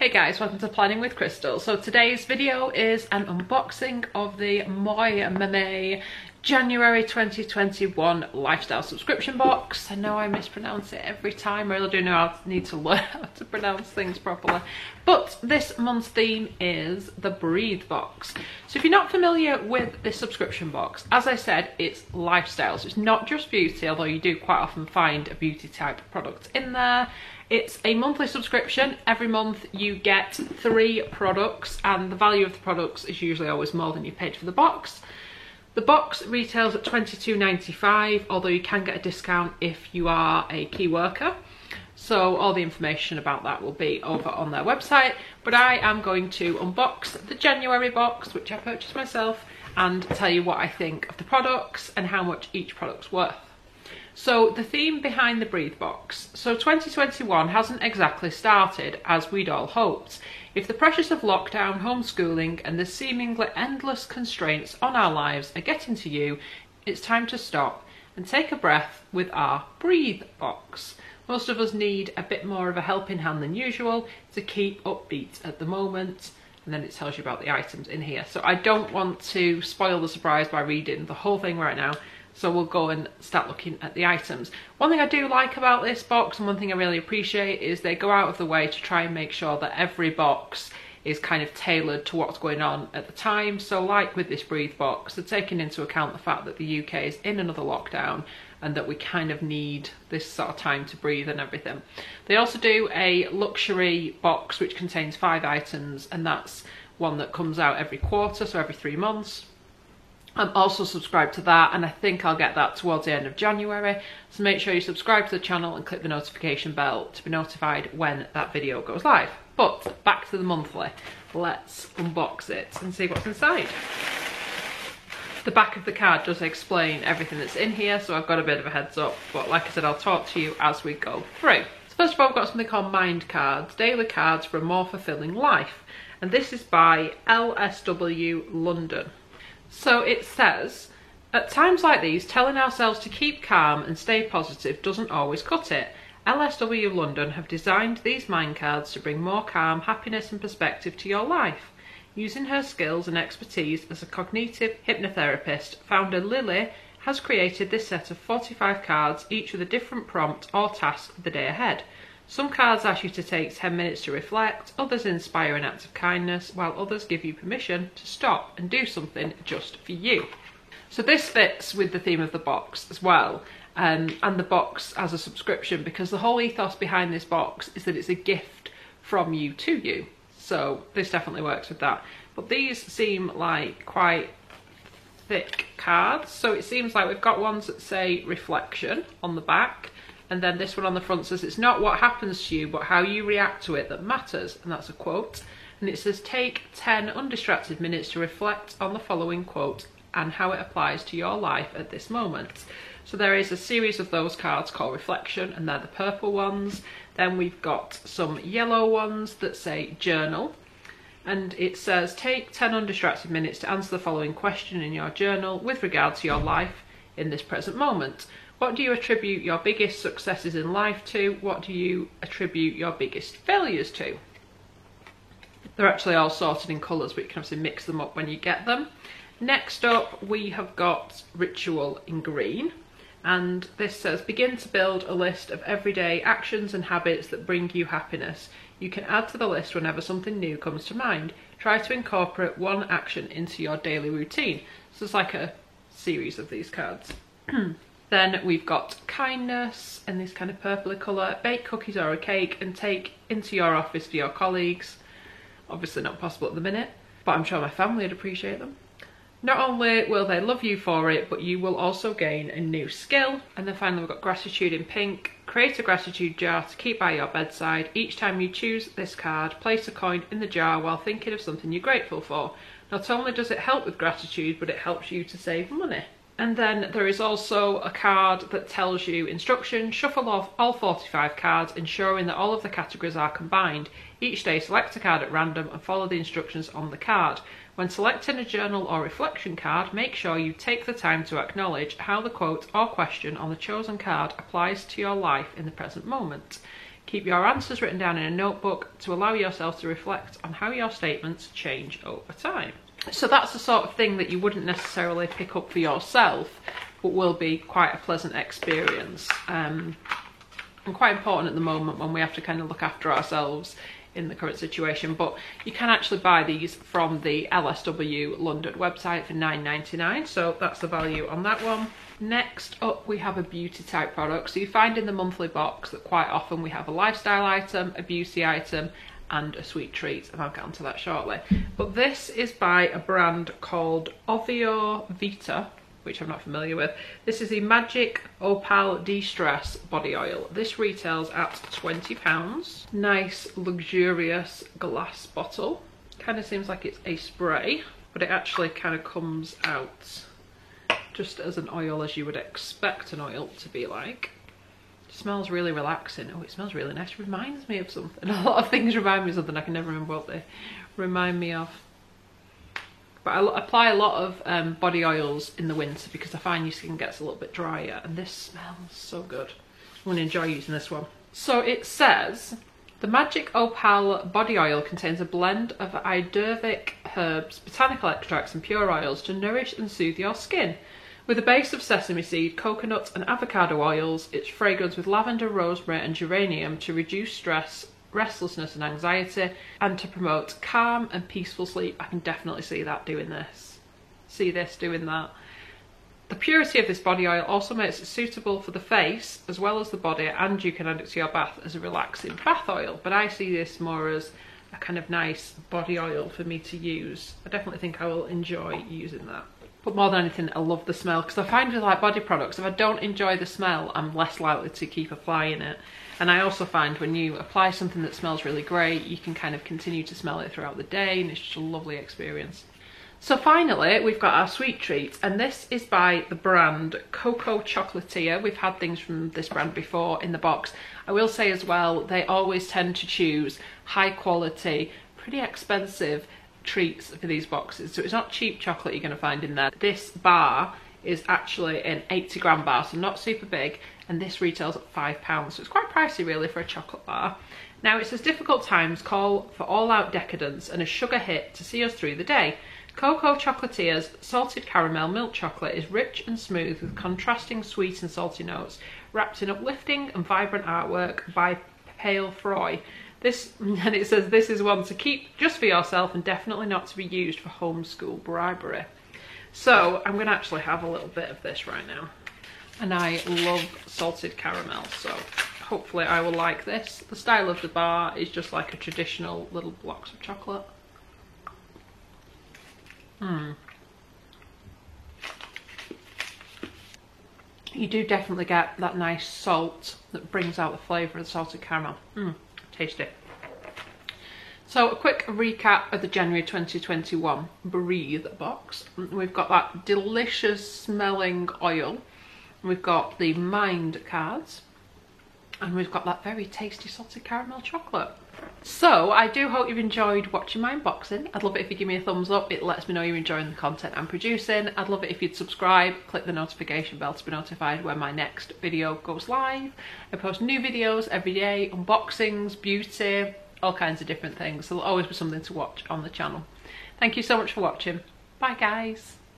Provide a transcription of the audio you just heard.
Hey guys, welcome to Planning with Crystal. So today's video is an unboxing of the Moi Mame January 2021 lifestyle subscription box. I know I mispronounce it every time. I really do know I need to learn how to pronounce things properly. But this month's theme is the Breathe box. So if you're not familiar with this subscription box, as I said, it's lifestyle. So it's not just beauty, although you do quite often find a beauty type product in there. It's a monthly subscription. Every month you get 3 products and the value of the products is usually always more than you paid for the box. The box retails at £22.95, although you can get a discount if you are a key worker. So all the information about that will be over on their website. But I am going to unbox the January box, which I purchased myself, and tell you what I think of the products and how much each product's worth. So the theme behind the Breathe box. So 2021 hasn't exactly started as we'd all hoped. If the pressures of lockdown, homeschooling and the seemingly endless constraints on our lives are getting to you, it's time to stop and take a breath with our Breathe box. Most of us need a bit more of a helping hand than usual to keep upbeat at the moment. And then it tells you about the items in here. So I don't want to spoil the surprise by reading the whole thing right now. So we'll go and start looking at the items. One thing I do like about this box, and one thing I really appreciate, is they go out of the way to try and make sure that every box is kind of tailored to what's going on at the time. So like with this Breathe box, they're taking into account the fact that the UK is in another lockdown and that we kind of need this sort of time to breathe and everything. They also do a luxury box which contains 5 items, and that's one that comes out every quarter, so every 3 months. I'm also subscribed to that, and I think I'll get that towards the end of January. So make sure you subscribe to the channel and click the notification bell to be notified when that video goes live. But back to the monthly. Let's unbox it and see what's inside. The back of the card does explain everything that's in here, so I've got a bit of a heads up. But like I said, I'll talk to you as we go through. So first of all, I've got something called Mind Cards, daily cards for a more fulfilling life. And this is by LSW London. So it says, at times like these, telling ourselves to keep calm and stay positive doesn't always cut it. LSW London have designed these mind cards to bring more calm, happiness and perspective to your life. Using her skills and expertise as a cognitive hypnotherapist, founder Lily has created this set of 45 cards, each with a different prompt or task for the day ahead. Some cards ask you to take 10 minutes to reflect, others inspire an act of kindness, while others give you permission to stop and do something just for you. So this fits with the theme of the box as well, and the box as a subscription, because the whole ethos behind this box is that it's a gift from you to you. So this definitely works with that. But these seem like quite thick cards. So it seems like we've got ones that say reflection on the back. And then this one on the front says, it's not what happens to you, but how you react to it that matters. And that's a quote. And it says, take 10 undistracted minutes to reflect on the following quote and how it applies to your life at this moment. So there is a series of those cards called Reflection, and they're the purple ones. Then we've got some yellow ones that say journal. And it says, take 10 undistracted minutes to answer the following question in your journal with regard to your life in this present moment. What do you attribute your biggest successes in life to? What do you attribute your biggest failures to? They're actually all sorted in colours, but you can obviously mix them up when you get them. Next up, we have got Ritual in green. And this says, begin to build a list of everyday actions and habits that bring you happiness. You can add to the list whenever something new comes to mind. Try to incorporate one action into your daily routine. So it's like a series of these cards. Then we've got kindness in this kind of purpley colour. Bake cookies or a cake and take into your office for your colleagues. Obviously not possible at the minute, but I'm sure my family would appreciate them. Not only will they love you for it, but you will also gain a new skill. And then finally we've got gratitude in pink. Create a gratitude jar to keep by your bedside. Each time you choose this card, place a coin in the jar while thinking of something you're grateful for. Not only does it help with gratitude, but it helps you to save money. And then there is also a card that tells you instructions. Shuffle off all 45 cards, ensuring that all of the categories are combined. Each day select a card at random and follow the instructions on the card. When selecting a journal or reflection card, make sure you take the time to acknowledge how the quote or question on the chosen card applies to your life in the present moment. Keep your answers written down in a notebook to allow yourself to reflect on how your statements change over time. So that's the sort of thing that you wouldn't necessarily pick up for yourself, but will be quite a pleasant experience. And quite important at the moment when we have to kind of look after ourselves in the current situation. But you can actually buy these from the LSW London website for £9.99, so that's the value on that one. Next up we have a beauty type product. So you find in the monthly box that quite often we have a lifestyle item, a beauty item and a sweet treat, and I'll get onto that shortly. But this is by a brand called Ovio Vita, which I'm not familiar with. This is the Magic Opal De-Stress Body Oil. This retails at £20. Nice luxurious glass bottle. Kind of seems like it's a spray, but it actually kind of comes out just as an oil, as you would expect an oil to be like. It smells really relaxing. Oh, it smells really nice. Reminds me of something. A lot of things remind me of something. I can never remember what they remind me of. But I apply a lot of body oils in the winter because I find your skin gets a little bit drier, and this smells so good. I'm going to enjoy using this one. So it says, the Magic Opal Body Oil contains a blend of Ayurvedic herbs, botanical extracts and pure oils to nourish and soothe your skin. With a base of sesame seed, coconut and avocado oils, it's fragranced with lavender, rosemary and geranium to reduce stress, restlessness and anxiety, and to promote calm and peaceful sleep. I can definitely see that doing this. See this doing that. The purity of this body oil also makes it suitable for the face as well as the body, and you can add it to your bath as a relaxing bath oil. But I see this more as a kind of nice body oil for me to use. I definitely think I will enjoy using that. But more than anything, I love the smell, because I find with like body products, if I don't enjoy the smell, I'm less likely to keep applying it. And I also find when you apply something that smells really great, you can kind of continue to smell it throughout the day, and it's just a lovely experience. So finally, we've got our sweet treat, and this is by the brand Coco Chocolatier. We've had things from this brand before in the box. I will say as well, they always tend to choose high quality, pretty expensive treats for these boxes. So it's not cheap chocolate you're going to find in there. This bar is actually an 80-gram bar, so not super big, and this retails at £5, so it's quite pricey really for a chocolate bar. Now it says, difficult times call for all-out decadence and a sugar hit to see us through the day. Coco Chocolatier's salted caramel milk chocolate is rich and smooth with contrasting sweet and salty notes, wrapped in uplifting and vibrant artwork by Pale Froy. And it says, this is one to keep just for yourself and definitely not to be used for homeschool bribery. So I'm going to actually have a little bit of this right now. And I love salted caramel, so hopefully I will like this. The style of the bar is just like a traditional little blocks of chocolate. You do definitely get that nice salt that brings out the flavour of the salted caramel. Tasty. So a quick recap of the January 2021 Breathe box. We've got that delicious smelling oil. We've got the Mind cards. And we've got that very tasty salted caramel chocolate. So I do hope you've enjoyed watching my unboxing. I'd love it if you give me a thumbs up. It lets me know you're enjoying the content I'm producing. I'd love it if you'd subscribe, click the notification bell to be notified when my next video goes live. I post new videos every day, unboxings, beauty, all kinds of different things. So there'll always be something to watch on the channel. Thank you so much for watching. Bye guys.